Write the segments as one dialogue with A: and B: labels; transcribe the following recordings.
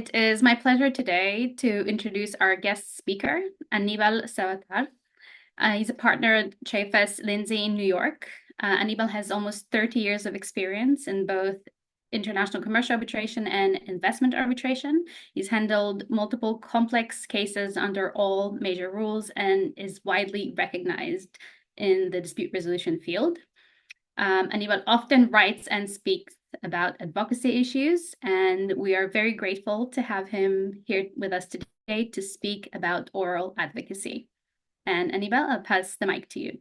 A: It is my pleasure today to introduce our guest speaker, Aníbal Sabater. He's a partner at Chaffetz, Lindsey in New York. Aníbal has almost 30 years of experience in both international commercial arbitration and investment arbitration. He's handled multiple complex cases under all major rules and is widely recognized in the dispute resolution field. Aníbal often writes and speaks about advocacy issues, and we are very grateful to have him here with us today to speak about oral advocacy. And Aníbal, I'll pass the mic to you.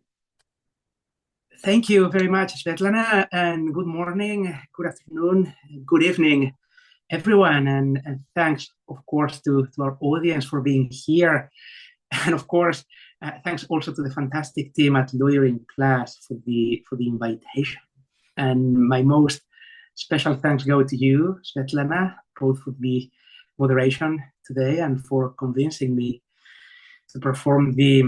B: Thank you very much, Svetlana, and good morning, good afternoon, good evening, everyone, and thanks, of course, to our audience for being here, and of course, thanks also to the fantastic team at Lawyering Class for the invitation. And my most special thanks go to you, Svetlana, both for the moderation today and for convincing me to perform the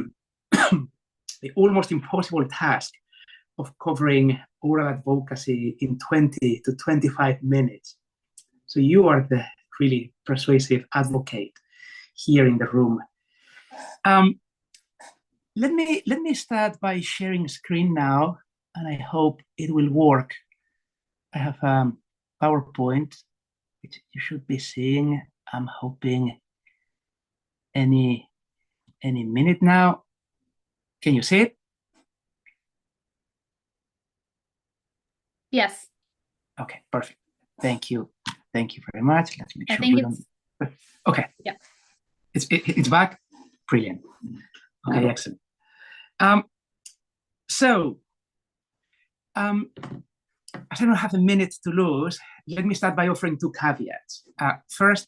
B: almost impossible task of covering oral advocacy in 20 to 25 minutes. So you are the really persuasive advocate here in the room. Let me start by sharing screen now, and I hope it will work. I have PowerPoint, which you should be seeing. I'm hoping any minute now. Can you see it?
A: Yes.
B: Okay, perfect. Thank you. Thank you very much. Let's make sure.
A: I think it's
B: okay.
A: Yeah.
B: It's back. Brilliant. Okay, excellent. As I don't have a minute to lose, let me start by offering two caveats. First,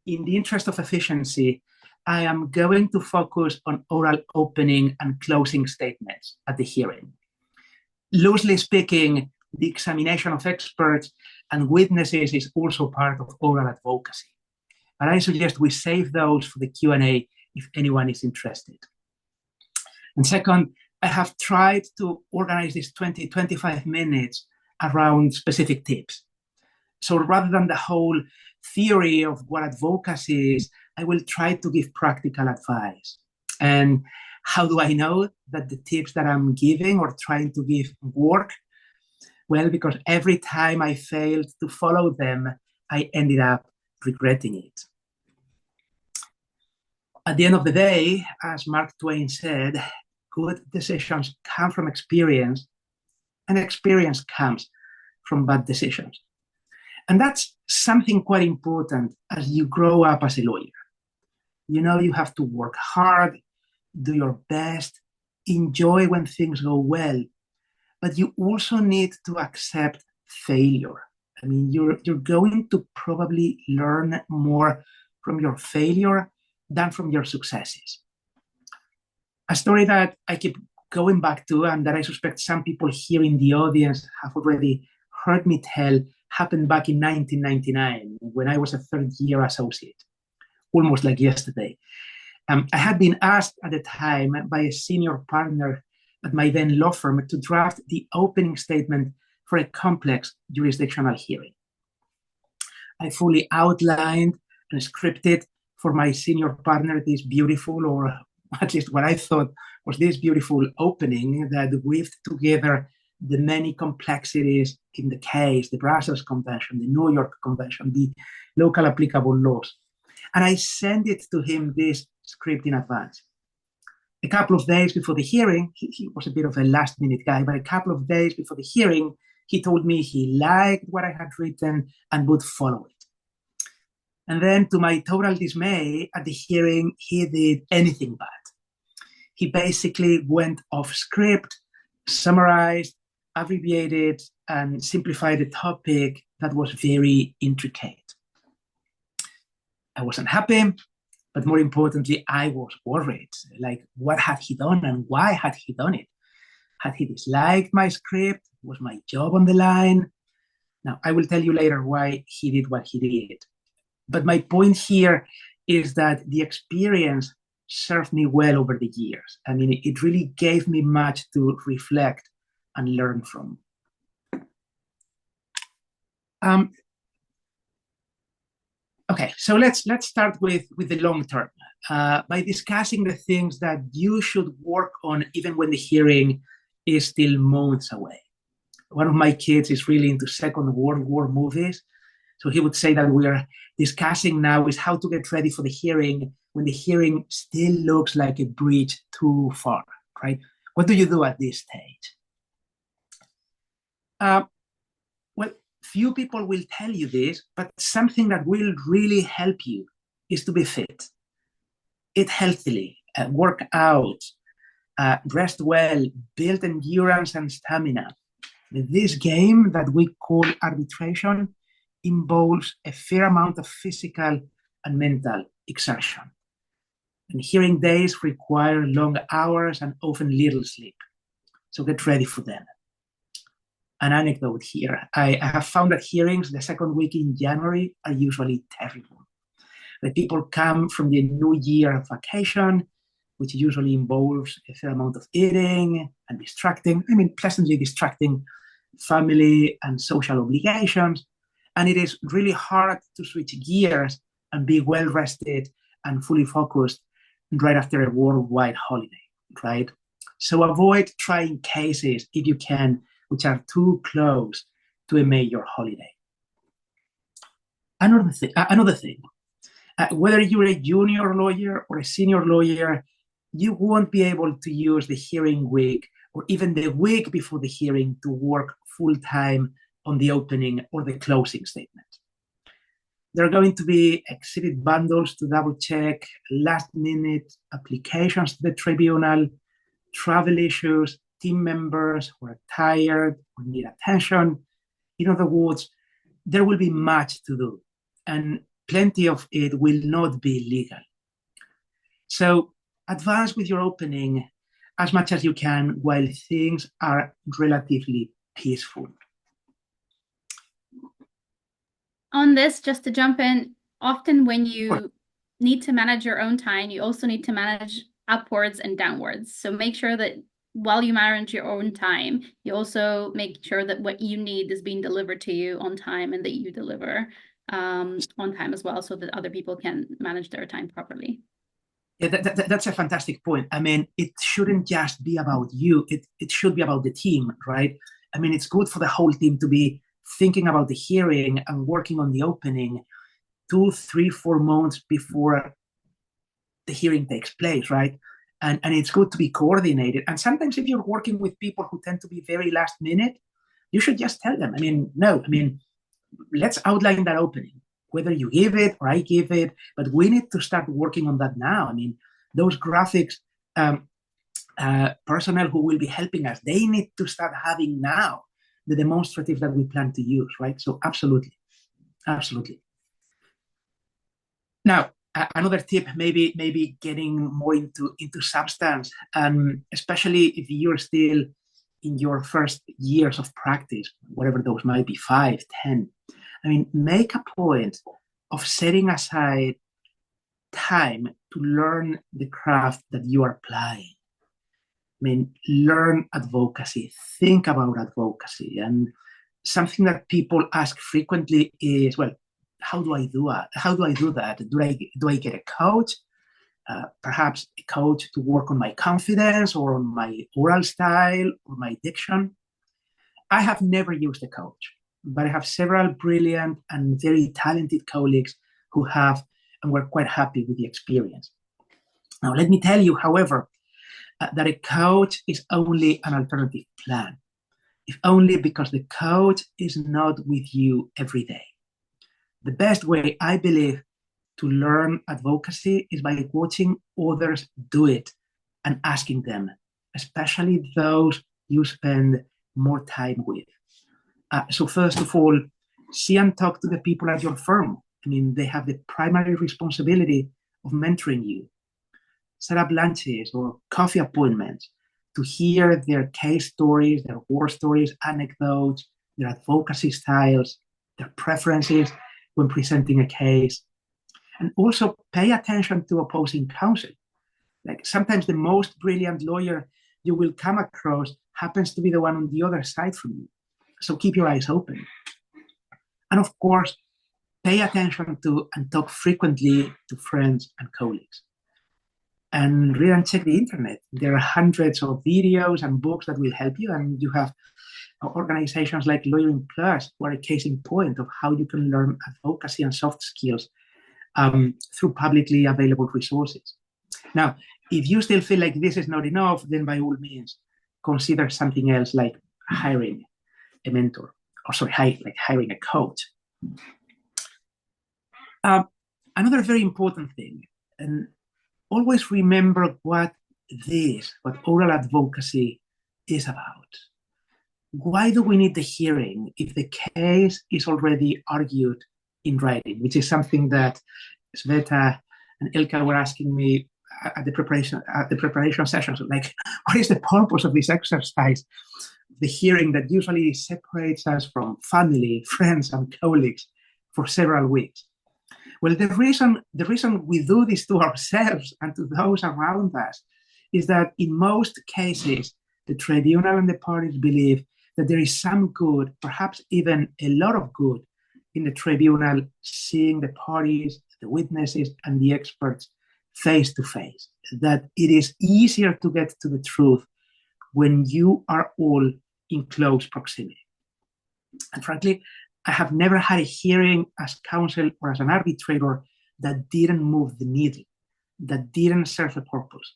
B: in the interest of efficiency, I am going to focus on oral opening and closing statements at the hearing. Loosely speaking, the examination of experts and witnesses is also part of oral advocacy. But I suggest we save those for the Q&A if anyone is interested. And second, I have tried to organize this 20-25 minutes around specific tips. So rather than the whole theory of what advocacy is, I will try to give practical advice. And how do I know that the tips that I'm giving or trying to give work? Well, because every time I failed to follow them, I ended up regretting it. At the end of the day, as Mark Twain said, good decisions come from experience, and experience comes from bad decisions. And that's something quite important as you grow up as a lawyer. You know, you have to work hard, do your best, enjoy when things go well, but you also need to accept failure. I mean, you're going to probably learn more from your failure than from your successes. A story that I keep going back to and that I suspect some people here in the audience have already heard me tell happened back in 1999 when I was a third-year associate, almost like yesterday. I had been asked at the time by a senior partner at my then law firm to draft the opening statement for a complex jurisdictional hearing. I fully outlined and scripted for my senior partner this beautiful, or at least what I thought was this beautiful opening that weaved together the many complexities in the case, the Brussels Convention, the New York Convention, the local applicable laws. And I sent it to him, this script, in advance. A couple of days before the hearing, he was a bit of a last-minute guy, but a couple of days before the hearing, he told me he liked what I had written and would follow it. And then, to my total dismay, at the hearing, he did anything but. He basically went off script, summarized, abbreviated, and simplified a topic that was very intricate. I wasn't happy, but more importantly, I was worried. Like, what had he done and why had he done it? Had he disliked my script? Was my job on the line? Now, I will tell you later why he did what he did. But my point here is that the experience served me well over the years. I mean, it really gave me much to reflect and learn from. Okay, so let's start with the long term by discussing the things that you should work on even when the hearing is still months away. One of my kids is really into Second World War movies, so he would say that we are discussing now is how to get ready for the hearing when the hearing still looks like a bridge too far, right? What do you do at this stage? Well, few people will tell you this, but something that will really help you is to be fit. Eat healthily, work out, rest well, build endurance and stamina. This game that we call arbitration involves a fair amount of physical and mental exertion. And hearing days require long hours and often little sleep. So get ready for them. An anecdote here. I have found that hearings the second week in January are usually terrible. The people come from the New Year vacation, which usually involves a fair amount of eating and pleasantly distracting family and social obligations. And it is really hard to switch gears and be well rested and fully focused right after a worldwide holiday, right? So avoid trying cases if you can, which are too close to a major holiday. Another thing, whether you're a junior lawyer or a senior lawyer, you won't be able to use the hearing week or even the week before the hearing to work full-time on the opening or the closing statement. There are going to be exhibit bundles to double-check, last-minute applications to the tribunal, travel issues, team members who are tired or need attention. In other words, there will be much to do, and plenty of it will not be legal. So advance with your opening as much as you can while things are relatively peaceful.
A: On this, just to jump in, often when you need to manage your own time, you also need to manage upwards and downwards. So make sure that while you manage your own time, you also make sure that what you need is being delivered to you on time and that you deliver on time as well, so that other people can manage their time properly.
B: Yeah, that's a fantastic point. I mean, it shouldn't just be about you. It should be about the team, right? I mean, it's good for the whole team to be thinking about the hearing and working on the opening 2, 3, 4 months before the hearing takes place, right? And it's good to be coordinated. And sometimes if you're working with people who tend to be very last minute, you should just tell them, let's outline that opening, whether you give it or I give it, but we need to start working on that now. I mean, those graphics personnel who will be helping us, they need to start having now the demonstrative that we plan to use, right? So absolutely. Now, another tip, maybe getting more into substance, especially if you're still in your first years of practice, whatever those might be, 5, 10. I mean, make a point of setting aside time to learn the craft that you are applying. I mean, learn advocacy, think about advocacy. And something that people ask frequently is, well, how do I do that? How do I do that? Do I get a coach? Perhaps a coach to work on my confidence or on my oral style or my diction? I have never used a coach, but I have several brilliant and very talented colleagues who have, and we're quite happy with the experience. Now, let me tell you, however, that a coach is only an alternative plan, if only because the coach is not with you every day. The best way, I believe, to learn advocacy is by watching others do it and asking them, especially those you spend more time with. So first of all, see and talk to the people at your firm. I mean, they have the primary responsibility of mentoring you. Set up lunches or coffee appointments to hear their case stories, their war stories, anecdotes, their advocacy styles, their preferences when presenting a case. And also pay attention to opposing counsel. Like sometimes the most brilliant lawyer you will come across happens to be the one on the other side from you. So keep your eyes open. And of course, pay attention to and talk frequently to friends and colleagues. And read and check the internet. There are hundreds of videos and books that will help you, and you have organizations like Lawyering Plus, who are a case in point of how you can learn advocacy and soft skills through publicly available resources. Now, if you still feel like this is not enough, then by all means, consider something else like hiring a mentor, or hiring a coach. Another very important thing, and always remember what oral advocacy is about. Why do we need the hearing if the case is already argued in writing, which is something that Sveta and Ilka were asking me at the preparation sessions, like, what is the purpose of this exercise? The hearing that usually separates us from family, friends, and colleagues for several weeks. Well, the reason we do this to ourselves and to those around us is that in most cases, the tribunal and the parties believe that there is some good, perhaps even a lot of good, in the tribunal seeing the parties, the witnesses, and the experts face to face, that it is easier to get to the truth when you are all in close proximity. And frankly, I have never had a hearing as counsel or as an arbitrator that didn't move the needle, that didn't serve a purpose.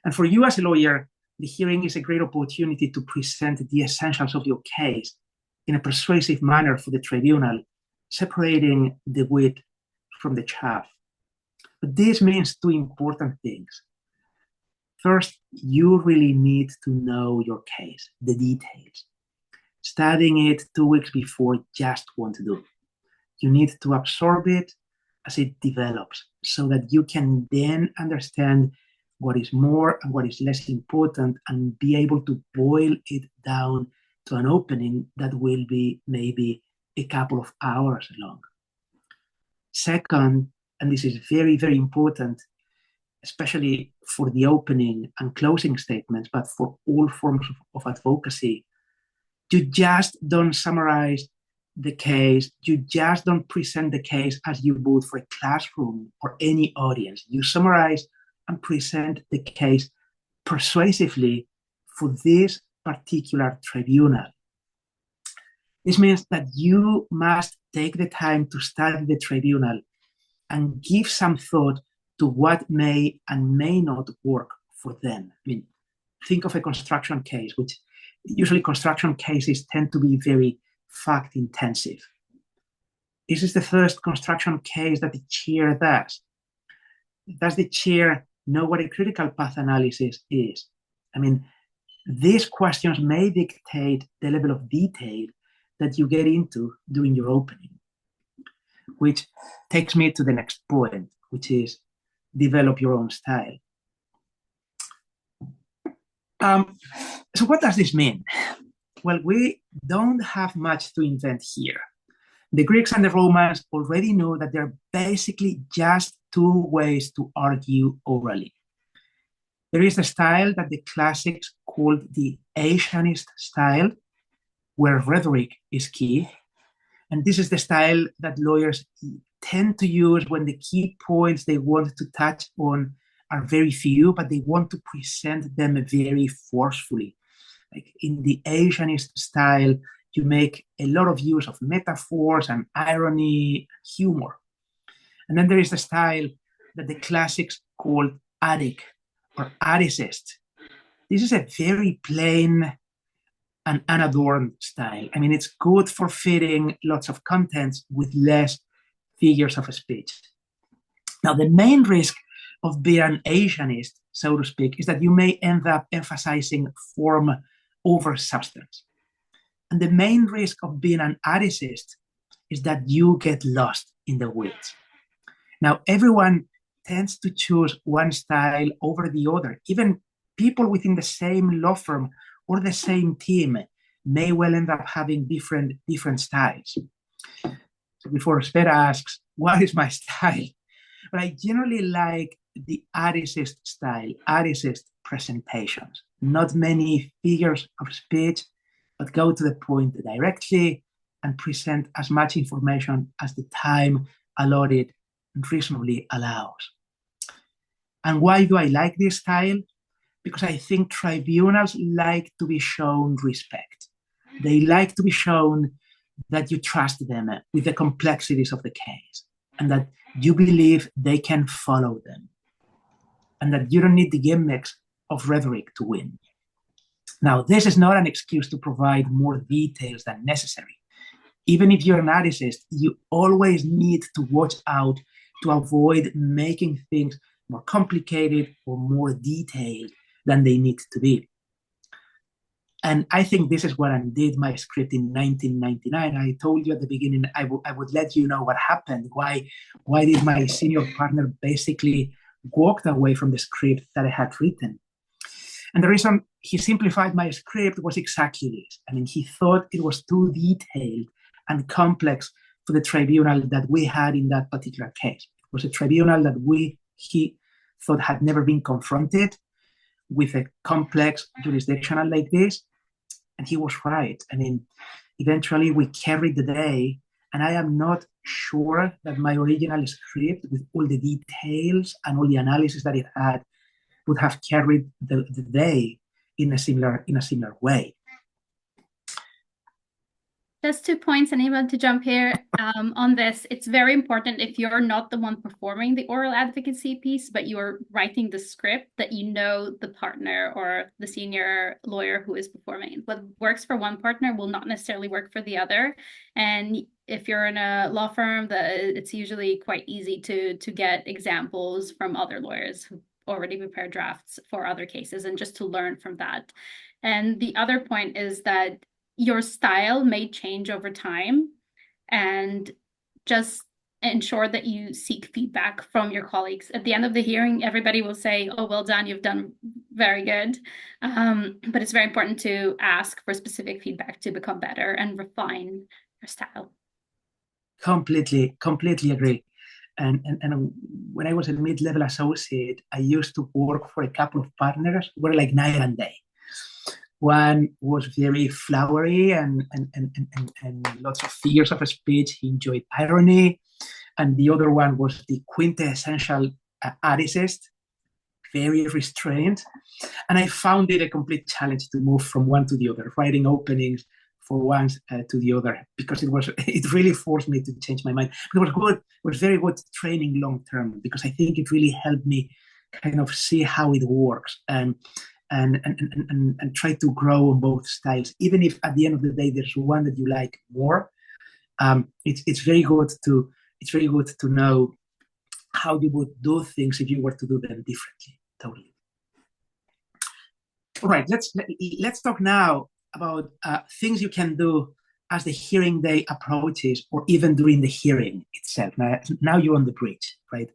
B: And for you as a lawyer, the hearing is a great opportunity to present the essentials of your case in a persuasive manner for the tribunal, separating the wheat from the chaff. But this means two important things. First, you really need to know your case, the details. Studying it 2 weeks before just won't do. You need to absorb it as it develops so that you can then understand what is more and what is less important and be able to boil it down to an opening that will be maybe a couple of hours long. Second, and this is very, very important, especially for the opening and closing statements, but for all forms of advocacy, you just don't summarize the case. You just don't present the case as you would for a classroom or any audience. You summarize and present the case persuasively for this particular tribunal. This means that you must take the time to study the tribunal and give some thought to what may and may not work for them. I mean, think of a construction case, which usually construction cases tend to be very fact-intensive. This is the first construction case that the chair does. Does the chair know what a critical path analysis is? I mean, these questions may dictate the level of detail that you get into during your opening, which takes me to the next point, which is develop your own style. So what does this mean? Well, we don't have much to invent here. The Greeks and the Romans already know that there are basically just two ways to argue orally. There is a style that the classics called the Asianist style, where rhetoric is key. And this is the style that lawyers tend to use when the key points they want to touch on are very few, but they want to present them very forcefully. Like in the Asianist style, you make a lot of use of metaphors and irony, humor. And then there is the style that the classics called Attic or Atticist. This is a very plain and unadorned style. I mean, it's good for fitting lots of contents with less figures of speech. Now, the main risk of being an Asianist, so to speak, is that you may end up emphasizing form over substance. And the main risk of being an Atticist is that you get lost in the weeds. Now, everyone tends to choose one style over the other. Even people within the same law firm or the same team may well end up having different styles. So before Sveta asks, what is my style? But I generally like the Atticist style, Atticist presentations. Not many figures of speech, but go to the point directly, and present as much information as the time allotted reasonably allows. And why do I like this style? Because I think tribunals like to be shown respect. They like to be shown that you trust them with the complexities of the case and that you believe they can follow them and that you don't need the gimmicks of rhetoric to win. Now, this is not an excuse to provide more details than necessary. Even if you're an ethicist, you always need to watch out to avoid making things more complicated or more detailed than they need to be. And I think this is what I did my script in 1999. I told you at the beginning I would let you know what happened. Why did my senior partner basically walked away from the script that I had written? And the reason he simplified my script was exactly this. I mean, he thought it was too detailed and complex for the tribunal that we had in that particular case. It was a tribunal that he thought had never been confronted with a complex jurisdictional like this. And he was right. I mean, eventually we carried the day, and I am not sure that my original script with all the details and all the analysis that it had would have carried the day in a similar way.
A: Just 2 points, Aníbal, to jump here on this. It's very important if you're not the one performing the oral advocacy piece, but you're writing the script, that you know the partner or the senior lawyer who is performing it. What works for one partner will not necessarily work for the other. And if you're in a law firm, it's usually quite easy to get examples from other lawyers who already prepared drafts for other cases and just to learn from that. And the other point is that your style may change over time, and just ensure that you seek feedback from your colleagues. At the end of the hearing, everybody will say, oh, well done, you've done very good. But it's very important to ask for specific feedback to become better and refine your style.
B: Completely agree. And when I was a mid-level associate, I used to work for a couple of partners who were like night and day. One was very flowery and lots of figures of speech. He enjoyed irony. And the other one was the quintessential ethicist, very restrained. And I found it a complete challenge to move from one to the other, writing openings for one to the other, because it really forced me to change my mind. But it was good. It was very good training long term, because I think it really helped me kind of see how it works and try to grow on both styles. Even if at the end of the day there's one that you like more, it's very good to know how you would do things if you were to do them differently. Totally. All right, let's talk now about things you can do as the hearing day approaches, or even during the hearing itself. Now you're on the bridge, right?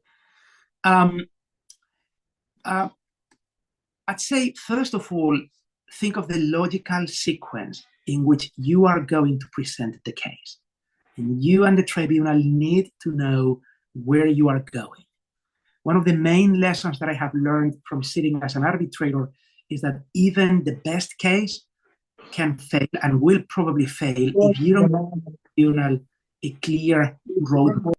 B: I'd say, first of all, think of the logical sequence in which you are going to present the case. And you and the tribunal need to know where you are going. One of the main lessons that I have learned from sitting as an arbitrator is that even the best case can fail and will probably fail if you don't give the tribunal a clear roadmap.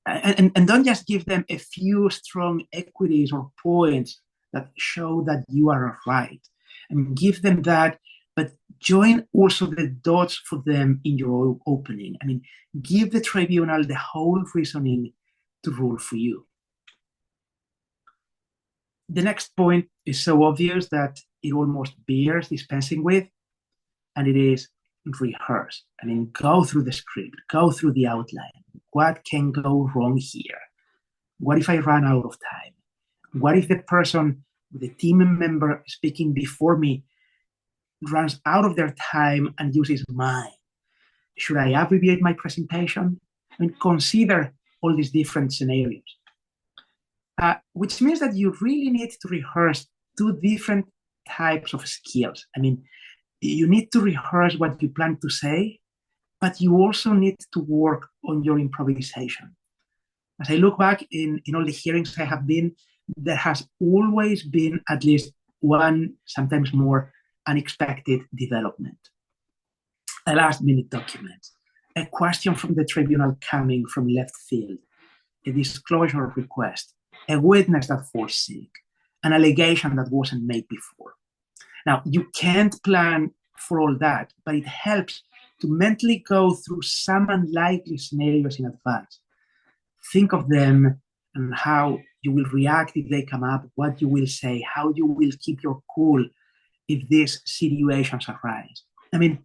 B: And don't just give them a few strong equities or points that show that you are right. I mean, give them that, but join also the dots for them in your opening. I mean, give the tribunal the whole reasoning to rule for you. The next point is so obvious that it almost bears dispensing with, and it is rehearse. I mean, go through the script, go through the outline. What can go wrong here? What if I run out of time? What if the person, the team member speaking before me, runs out of their time and uses mine? Should I abbreviate my presentation? I mean, consider all these different scenarios. Which means that you really need to rehearse two different types of skills. I mean, you need to rehearse what you plan to say, but you also need to work on your improvisation. As I look back in all the hearings I have been, there has always been at least one, sometimes more, unexpected development. a last-minute document, a question from the tribunal coming from left field, a disclosure request, a witness that falls sick, an allegation that wasn't made before. Now, you can't plan for all that, but it helps to mentally go through some unlikely scenarios in advance. Think of them and how you will react if they come up, what you will say, how you will keep your cool if these situations arise. I mean,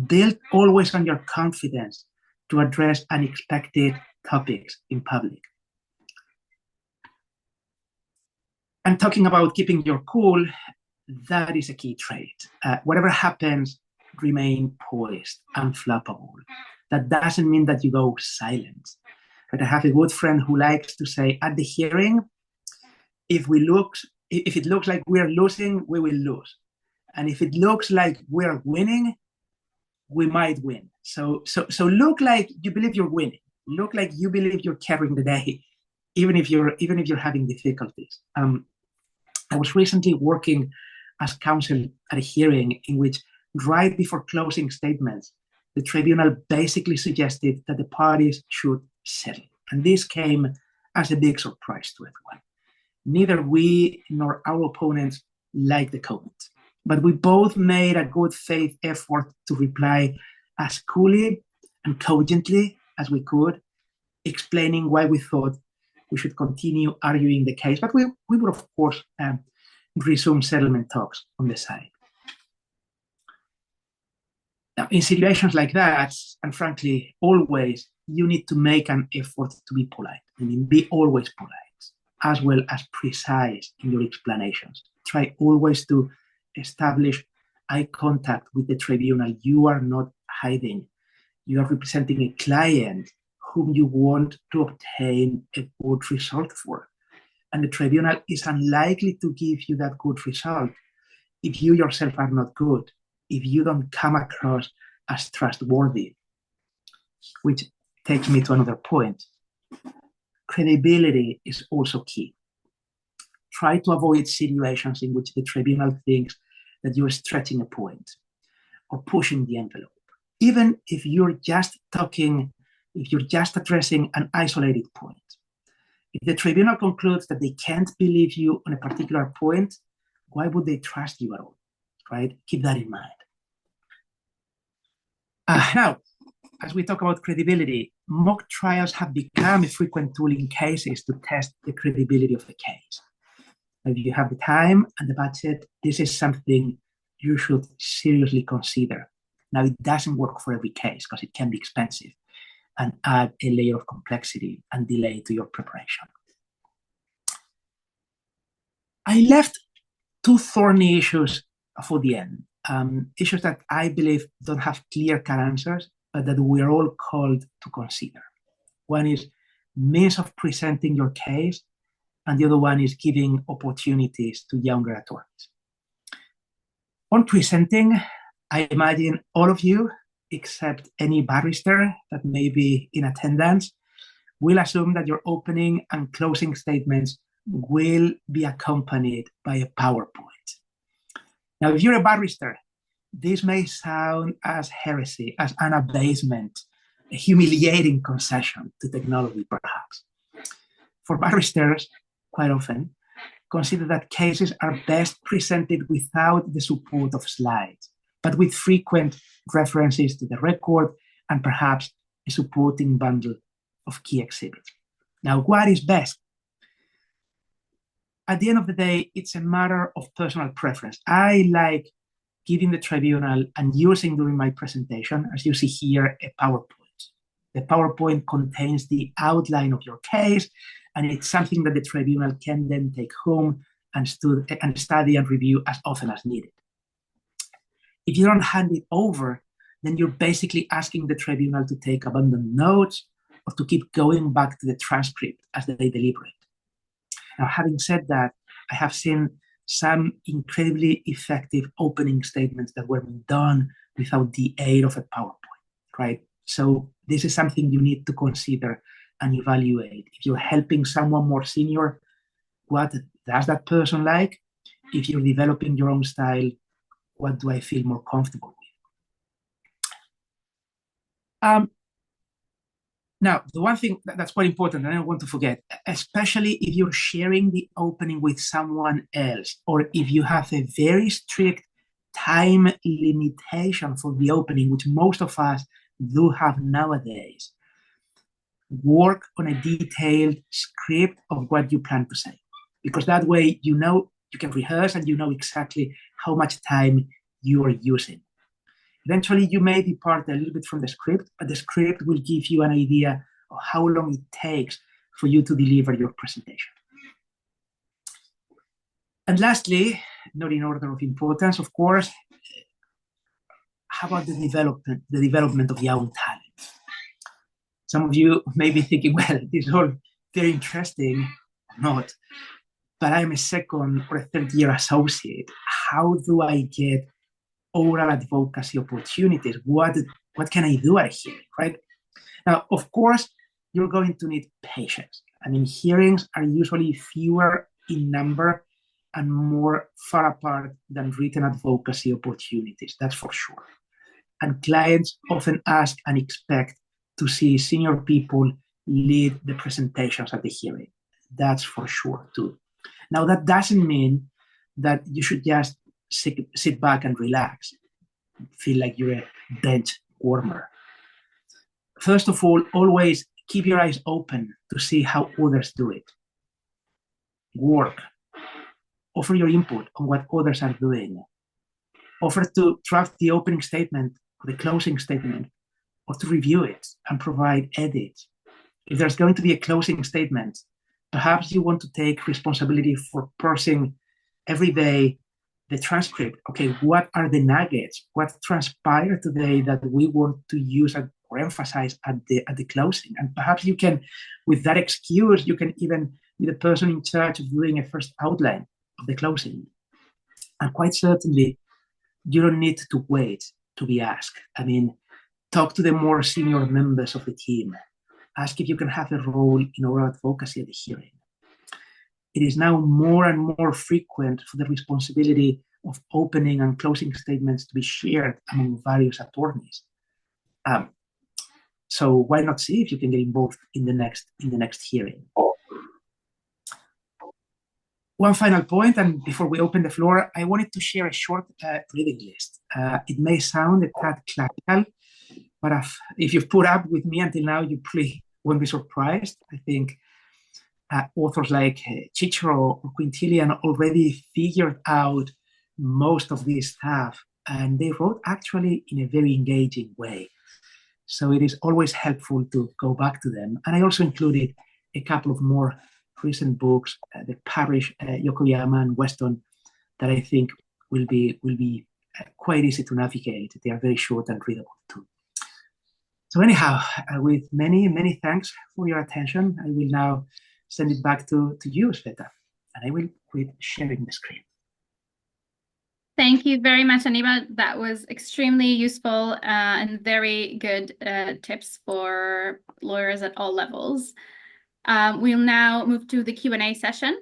B: build always on your confidence to address unexpected topics in public. And talking about keeping your cool, that is a key trait. Whatever happens, remain poised, unflappable. That doesn't mean that you go silent. But I have a good friend who likes to say, at the hearing, if it looks like we're losing, we will lose. And if it looks like we're winning, we might win. So look like you believe you're winning. Look like you believe you're carrying the day, even if you're having difficulties. I was recently working as counsel at a hearing in which, right before closing statements, the tribunal basically suggested that the parties should settle. And this came as a big surprise to everyone. Neither we nor our opponents liked the comment, but we both made a good faith effort to reply as coolly and cogently as we could, explaining why we thought we should continue arguing the case, but we would, of course, resume settlement talks on the side. Now, in situations like that, and frankly, always, you need to make an effort to be polite. I mean, be always polite, as well as precise in your explanations. Try always to establish eye contact with the tribunal. You are not hiding. You are representing a client whom you want to obtain a good result for. And the tribunal is unlikely to give you that good result if you yourself are not good, if you don't come across as trustworthy. Which takes me to another point. Credibility is also key. Try to avoid situations in which the tribunal thinks that you're stretching a point or pushing the envelope. Even if you're just addressing an isolated point. If the tribunal concludes that they can't believe you on a particular point, why would they trust you at all, right? Keep that in mind. Now, as we talk about credibility, mock trials have become a frequent tool in cases to test the credibility of the case. If you have the time and the budget, this is something you should seriously consider. Now, it doesn't work for every case because it can be expensive and add a layer of complexity and delay to your preparation. I left two thorny issues for the end, issues that I believe don't have clear-cut answers, but that we're all called to consider. One is means of presenting your case, and the other one is giving opportunities to younger attorneys. On presenting, I imagine all of you, except any barrister that may be in attendance, will assume that your opening and closing statements will be accompanied by a PowerPoint. Now, if you're a barrister, this may sound as heresy, as an abasement, a humiliating concession to technology, perhaps. For barristers, quite often, consider that cases are best presented without the support of slides, but with frequent references to the record and perhaps a supporting bundle of key exhibits. Now, what is best? At the end of the day, it's a matter of personal preference. I like giving the tribunal and using during my presentation, as you see here, a PowerPoint. The PowerPoint contains the outline of your case, and it's something that the tribunal can then take home and study and review as often as needed. If you don't hand it over, then you're basically asking the tribunal to take abundant notes or to keep going back to the transcript as they deliberate. Now, having said that, I have seen some incredibly effective opening statements that were done without the aid of a PowerPoint, right? So this is something you need to consider and evaluate. If you're helping someone more senior, what does that person like? If you're developing your own style, what do I feel more comfortable with? Now, the one thing that's quite important, and I don't want to forget, especially if you're sharing the opening with someone else, or if you have a very strict time limitation for the opening, which most of us do have nowadays, work on a detailed script of what you plan to say. Because that way, you know, you can rehearse and you know exactly how much time you are using. Eventually, you may depart a little bit from the script, but the script will give you an idea of how long it takes for you to deliver your presentation. And lastly, not in order of importance, of course, how about the development of young talent? Some of you may be thinking, well, this is all very interesting, or not, but I'm a second or a third year associate. How do I get oral advocacy opportunities? What can I do at a hearing, right? Now, of course, you're going to need patience. I mean, hearings are usually fewer in number and more far apart than written advocacy opportunities, that's for sure. And clients often ask and expect to see senior people lead the presentations at the hearing. That's for sure too. Now, that doesn't mean that you should just sit back and relax, feel like you're a bench warmer. First of all, always keep your eyes open to see how others do it. Work. Offer your input on what others are doing. Offer to draft the opening statement or the closing statement, or to review it and provide edits. If there's going to be a closing statement, perhaps you want to take responsibility for parsing every day the transcript. Okay, what are the nuggets? What transpired today that we want to use or emphasize at the closing? And perhaps you can, with that excuse, you can even be the person in charge of doing a first outline of the closing. And quite certainly, you don't need to wait to be asked. I mean, talk to the more senior members of the team. Ask if you can have a role in oral advocacy at the hearing. It is now more and more frequent for the responsibility of opening and closing statements to be shared among various attorneys. So why not see if you can get involved in the next hearing? One final point, and before we open the floor, I wanted to share a short reading list. It may sound a tad classical, but if you've put up with me until now, you probably won't be surprised. I think authors like Cicero or Quintilian already figured out most of this stuff, and they wrote actually in a very engaging way. So it is always helpful to go back to them. And I also included a couple of more recent books, the Parrish, Yokoyama, and Weston, that I think will be quite easy to navigate. They are very short and readable too. So anyhow, with many thanks for your attention, I will now send it back to you, Sveta, and I will quit sharing the screen.
A: Thank you very much, Aníbal. That was extremely useful and very good tips for lawyers at all levels. We'll now move to the Q&A session.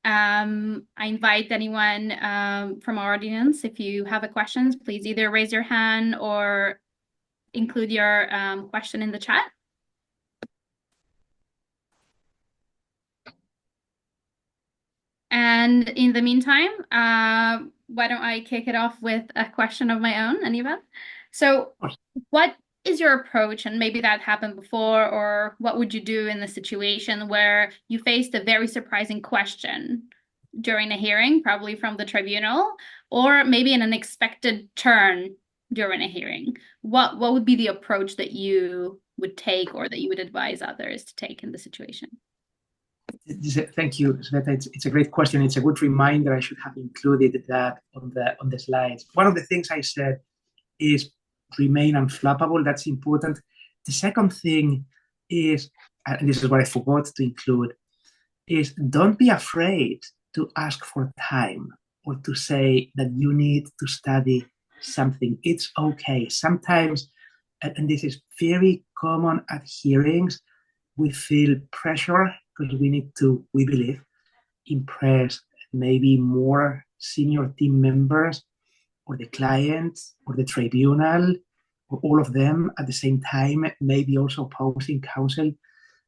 A: I invite anyone from our audience, if you have a question, please either raise your hand or include your question in the chat. And in the meantime, why don't I kick it off with a question of my own, Aníbal? So what is your approach, and maybe that happened before, or what would you do in the situation where you faced a very surprising question during a hearing, probably from the tribunal, or maybe an unexpected turn during a hearing? What would be the approach that you would take or that you would advise others to take in the situation?
B: Thank you, Sveta. It's a great question. It's a good reminder. I should have included that on the slides. One of the things I said is remain unflappable. That's important. The second thing is, and this is what I forgot to include, is don't be afraid to ask for time or to say that you need to study something. It's okay. Sometimes, and this is very common at hearings, we feel pressure because we need to, we believe, impress maybe more senior team members or the client or the tribunal all of them at the same time, maybe also opposing counsel.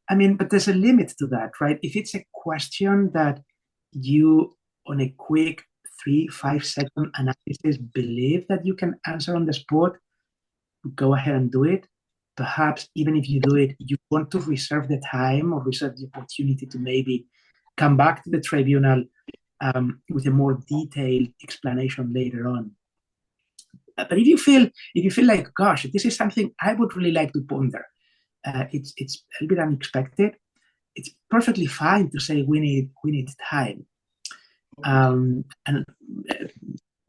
B: I mean, but there's a limit to that, right? If it's a question that you, on a quick 3-5 second analysis, believe that you can answer on the spot, go ahead and do it. Perhaps even if you do it, you want to reserve the time or reserve the opportunity to maybe come back to the tribunal with a more detailed explanation later on. But if you feel like, gosh, this is something I would really like to ponder, it's a little bit unexpected, it's perfectly fine to say we need time. And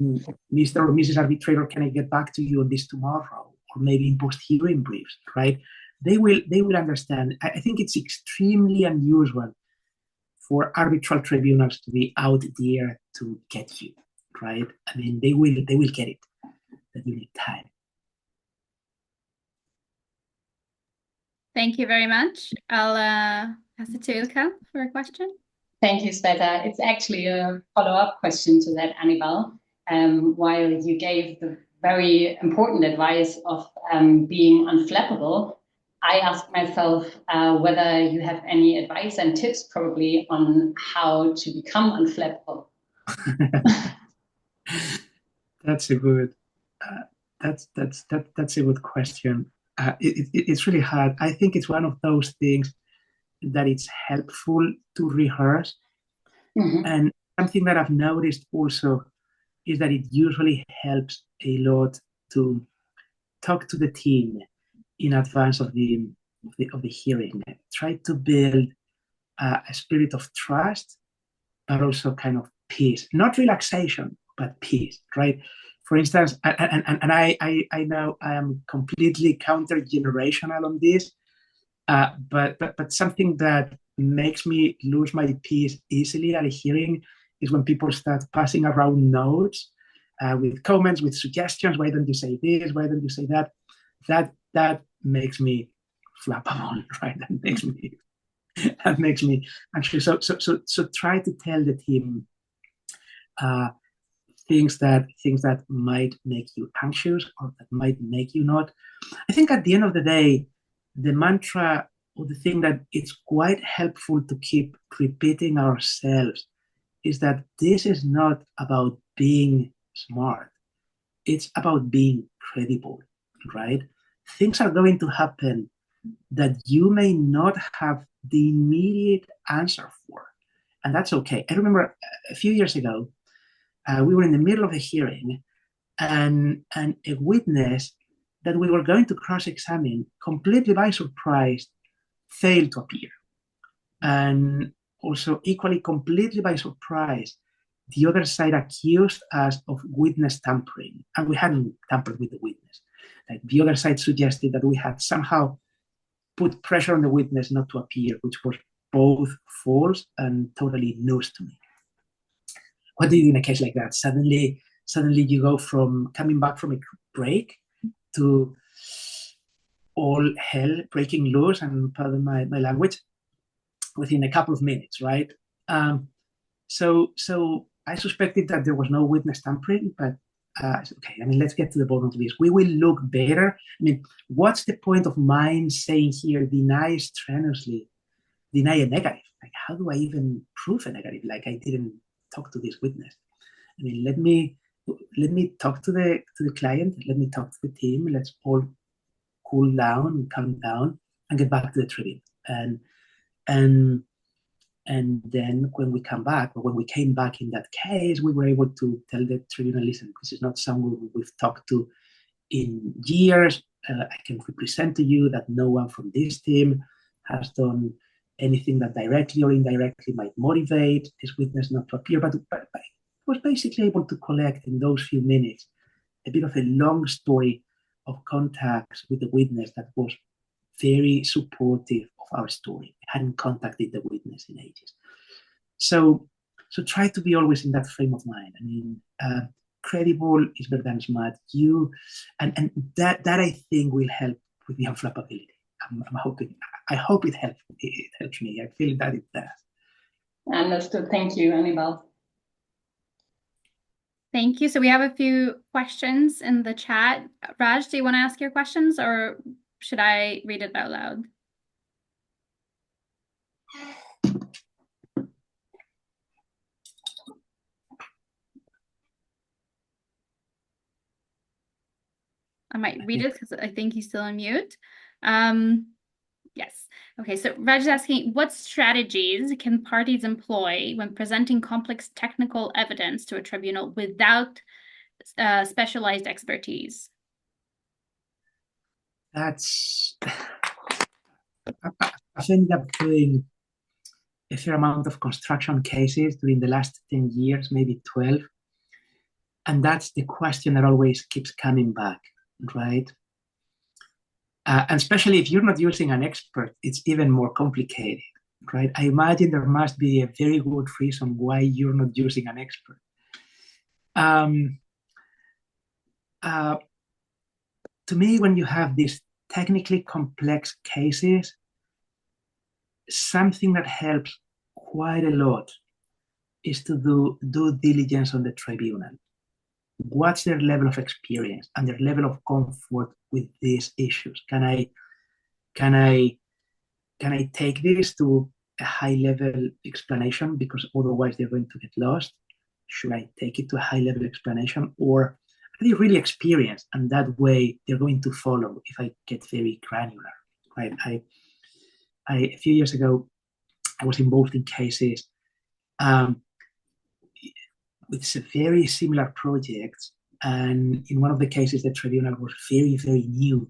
B: Mr. or Mrs. Arbitrator, can I get back to you on this tomorrow, or maybe in post-hearing briefs, right? They will understand. I think it's extremely unusual for arbitral tribunals to be out there to get you, right? I mean, they will get it, that you need time.
A: Thank you very much. I'll pass it to Ilka for a question.
C: Thank you, Sveta. It's actually a follow-up question to that, Aníbal. While you gave the very important advice of being unflappable, I asked myself whether you have any advice and tips probably on how to become unflappable.
B: That's a good that's a good question. It's really hard. I think it's one of those things that it's helpful to rehearse. Mm-hmm. And something that I've noticed also is that it usually helps a lot to talk to the team in advance of the hearing. Try to build a spirit of trust, but also kind of peace, not relaxation, but peace, right? For instance, and I know I am completely counter-generational on this, but something that makes me lose my peace easily at a hearing is when people start passing around notes with comments, with suggestions. Why don't you say this? Why don't you say that? That makes me flappable, right? That makes me actually. So try to tell the team things that might make you anxious or that might make you not. I think at the end of the day, the mantra or the thing that it's quite helpful to keep repeating ourselves is that this is not about being smart. It's about being credible, right? Things are going to happen that you may not have the immediate answer for, and that's okay. I remember a few years ago, we were in the middle of a hearing, and a witness that we were going to cross-examine, completely by surprise, failed to appear. And also, equally, completely by surprise, the other side accused us of witness tampering, and we hadn't tampered with the witness. Like, the other side suggested that we had somehow put pressure on the witness not to appear, which was both false and totally news to me. What do you do in a case like that? Suddenly you go from coming back from a break to all hell breaking loose, and pardon my language, within a couple of minutes, right? So I suspected that there was no witness tampering, but okay, I mean, let's get to the bottom of this. We will look better. I mean, what's the point of mine saying here, deny strenuously, deny a negative? Like, how do I even prove a negative? Like, I didn't talk to this witness. I mean, let me talk to the client. Let me talk to the team. Let's all cool down, calm down, and get back to the tribune. And then when we come back, or when we came back in that case, we were able to tell the tribunal, listen, this is not someone we've talked to in years. I can represent to you that no one from this team has done anything that directly or indirectly might motivate this witness not to appear, but was basically able to collect in those few minutes a bit of a long story of contacts with the witness that was very supportive of our story. We hadn't contacted the witness in ages. So try to be always in that frame of mind. I mean, credible is better than smart. And that I think will help with the unflappability. I'm hoping. I hope it helps. It helps me. I feel that it does.
C: Understood. Thank you, Aníbal.
A: Thank you. So we have a few questions in the chat. Raj, do you want to ask your questions or should I read it out loud? I might read it because I think he's still on mute. Yes. Okay, so Raj is asking, what strategies can parties employ when presenting complex technical evidence to a tribunal without specialized expertise?
B: I've ended up doing a fair amount of construction cases during the last 10 years, maybe 12. And that's the question that always keeps coming back, right? And especially if you're not using an expert, it's even more complicated, right? I imagine there must be a very good reason why you're not using an expert. To me, when you have these technically complex cases, something that helps quite a lot is to do due diligence on the tribunal. What's their level of experience and their level of comfort with these issues? Can I take this to a high-level explanation because otherwise they're going to get lost? Should I take it to a high-level explanation, or are they really experienced and that way they're going to follow if I get very granular, right? A few years ago, I was involved in cases with very similar projects, and in one of the cases, the tribunal was very, very new.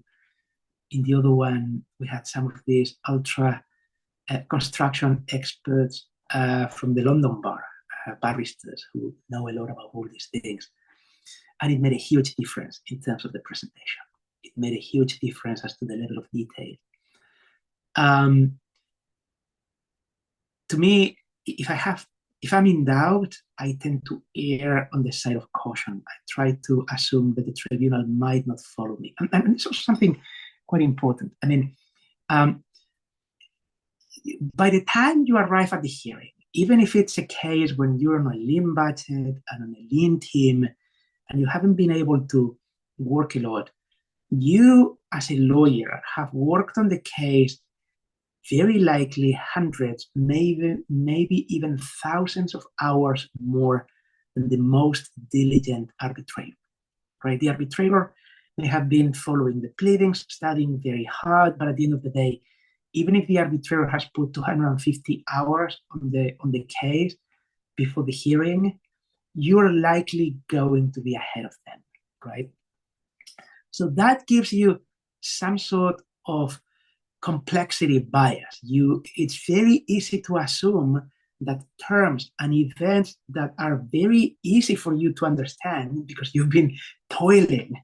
B: In the other one, we had some of these ultra construction experts from the London bar, barristers who know a lot about all these things. And it made a huge difference in terms of the presentation. It made a huge difference as to the level of detail. To me, if I'm in doubt, I tend to err on the side of caution. I try to assume that the tribunal might not follow me. And this is something quite important. I mean, by the time you arrive at the hearing, even if it's a case when you're on a lean budget and on a lean team, and you haven't been able to work a lot, you as a lawyer have worked on the case very likely hundreds, maybe even thousands of hours more than the most diligent arbitrator, right? The arbitrator may have been following the pleadings, studying very hard, but at the end of the day, even if the arbitrator has put 250 hours on the case before the hearing, you're likely going to be ahead of them, right? So that gives you some sort of complexity bias. It's very easy to assume that terms and events that are very easy for you to understand because you've been toiling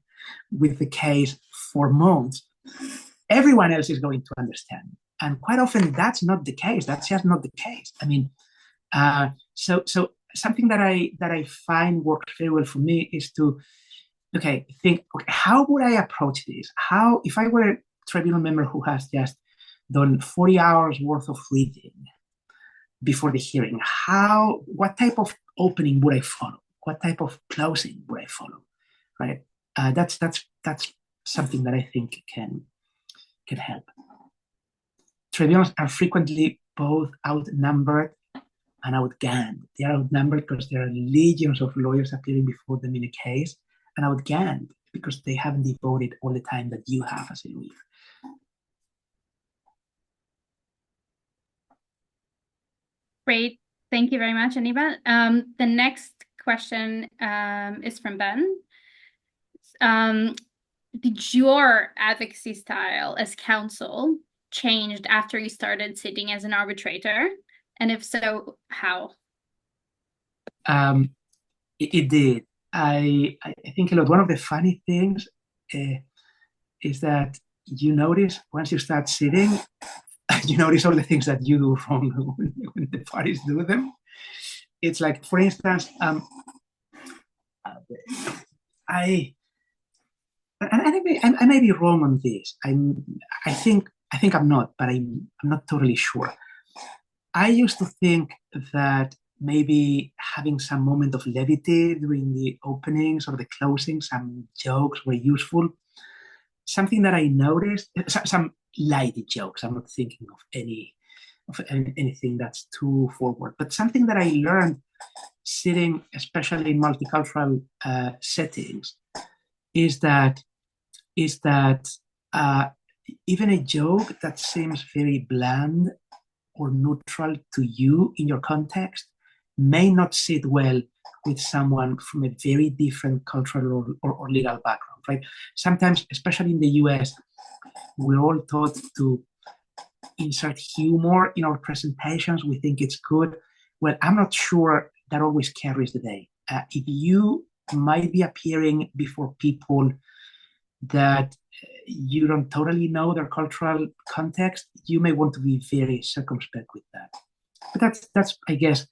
B: with the case for months, everyone else is going to understand. And quite often that's not the case. That's just not the case. I mean, so something that I find works very well for me is to think, how would I approach this? How, if I were a tribunal member who has just done 40 hours worth of reading before the hearing, what type of opening would I follow? What type of closing would I follow? Right? That's something that I think can help. Tribunals are frequently both outnumbered and outgunned. They are outnumbered because there are legions of lawyers appearing before them in a case, and outgunned because they haven't devoted all the time that you have as a lawyer.
A: Great. Thank you very much, Aníbal. The next question is from Ben. Did your advocacy style as counsel changed after you started sitting as an arbitrator? And if so, how?
B: It did. I think a lot. One of the funny things is that you notice once you start sitting, you notice all the things that you do wrong when the parties do them. It's like, for instance, I may be wrong on this. I think I'm not, but I'm not totally sure. I used to think that maybe having some moment of levity during the openings or the closings, some jokes were useful. Something that I noticed, some light jokes. I'm not thinking of anything that's too forward, but something that I learned sitting, especially in multicultural settings, is that even a joke that seems very bland or neutral to you in your context may not sit well with someone from a very different cultural or legal background, right? Sometimes, especially in the US, we're all taught to insert humor in our presentations. We think it's good. Well, I'm not sure that always carries the day. If you might be appearing before people that you don't totally know their cultural context, you may want to be very circumspect with that. But that's I guess,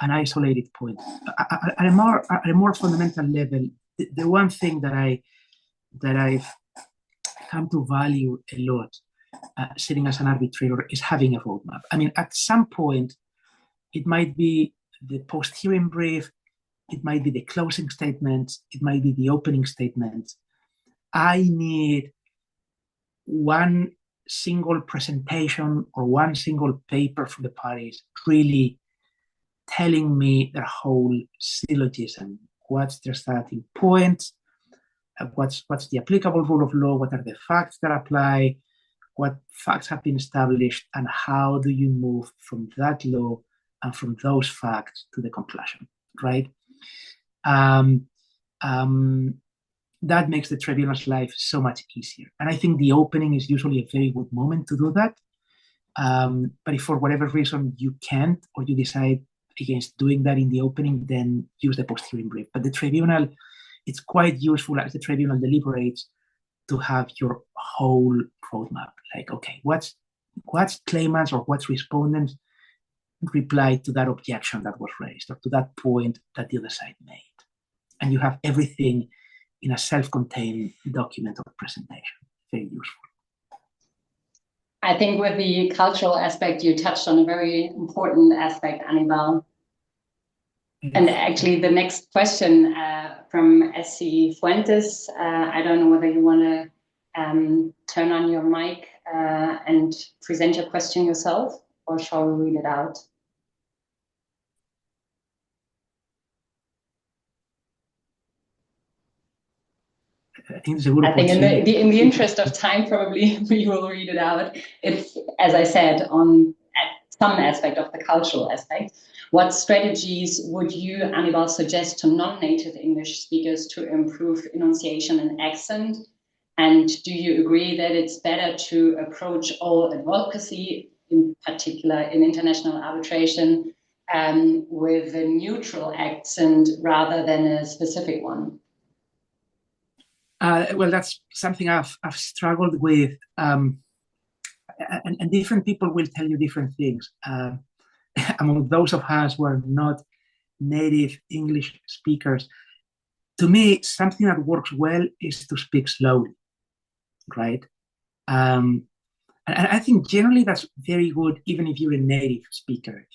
B: an isolated point. At a more fundamental level, the one thing that I've come to value a lot sitting as an arbitrator is having a roadmap. I mean, at some point, it might be the post-hearing brief, it might be the closing statement, it might be the opening statement. I need one single presentation or one single paper from the parties really telling me their whole syllogism. What's their starting point? What's the applicable rule of law? What are the facts that apply? What facts have been established? And how do you move from that law and from those facts to the conclusion, right? That makes the tribunal's life so much easier. And I think the opening is usually a very good moment to do that. But if for whatever reason you can't, or you decide against doing that in the opening, then use the post-hearing brief. But the tribunal, it's quite useful as the tribunal deliberates to have your whole roadmap. Like, okay, what's claimants or what's respondents reply to that objection that was raised, or to that point that the other side made. And you have everything in a self-contained document or presentation. Very useful.
C: I think with the cultural aspect, you touched on a very important aspect, Aníbal. And actually, the next question from SC Fuentes, I don't know whether you want to turn on your mic and present your question yourself, or shall we read it out?
B: I think in
C: the interest of time, probably we will read it out. It's, as I said, on some aspect of the cultural aspect. What strategies would you, Aníbal, suggest to non-native English speakers to improve enunciation and accent? And do you agree that it's better to approach all advocacy, in particular in international arbitration, with a neutral accent rather than a specific one?
B: Well, that's something I've struggled with, and different people will tell you different things. Among those of us who are not native English speakers, to me, something that works well is to speak slowly, right? And I think generally that's very good, even if you're a native speaker.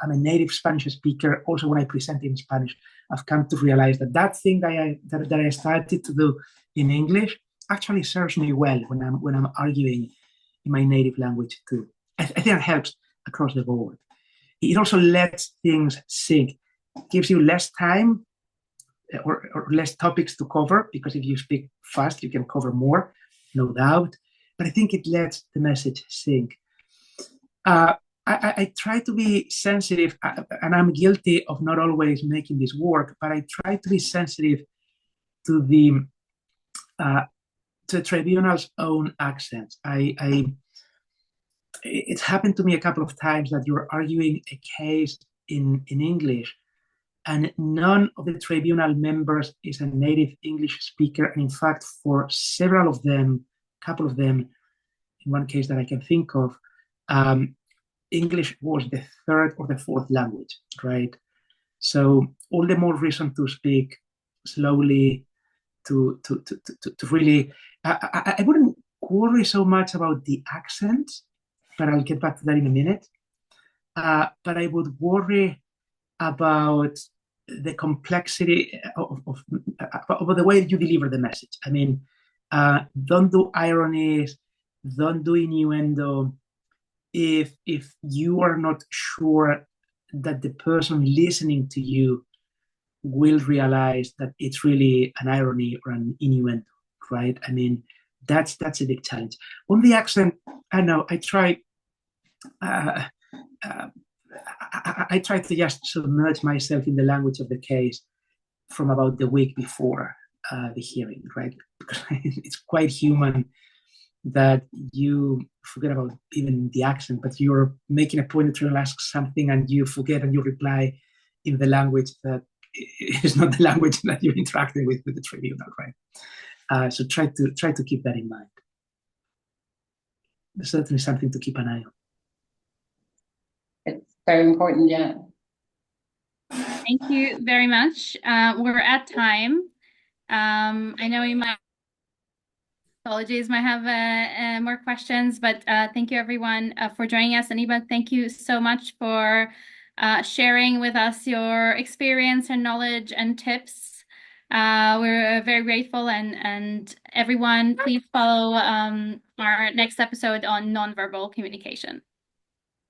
B: I'm a native Spanish speaker. Also, when I present in Spanish, I've come to realize that thing that I started to do in English actually serves me well when I'm arguing in my native language too. I think it helps across the board. It also lets things sink. It gives you less time or less topics to cover, because if you speak fast, you can cover more, no doubt. But I think it lets the message sink. I try to be sensitive, and I'm guilty of not always making this work, but I try to be sensitive to the tribunal's own accents. It's happened to me a couple of times that you're arguing a case in English, and none of the tribunal members is a native English speaker. And in fact, for several of them, a couple of them, in one case that I can think of, English was the third or the fourth language, right? So all the more reason to speak slowly, to really, I wouldn't worry so much about the accent, but I'll get back to that in a minute. But I would worry about the complexity of the way you deliver the message. I mean, don't do ironies, don't do innuendo. If you are not sure that the person listening to you will realize that it's really an irony or an innuendo, right? I mean, that's a big challenge. On the accent, I know I try. I try to just submerge myself in the language of the case from about the week before the hearing, right? Because it's quite human that you forget about even the accent, but you're making a point to ask something and you forget and you reply in the language that is not the language that you're interacting with the tribunal, right? So try to keep that in mind. There's certainly something to keep an eye on.
C: It's very important, yeah.
A: Thank you very much. We're at time. I know you might, apologies, might have more questions, but thank you everyone for joining us. Aníbal, thank you so much for sharing with us your experience and knowledge and tips. We're very grateful, and everyone, please follow our next episode on nonverbal communication.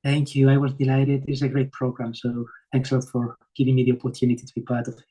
B: Thank you. I was delighted. It's a great program. So thanks a lot for giving me the opportunity to be part of it.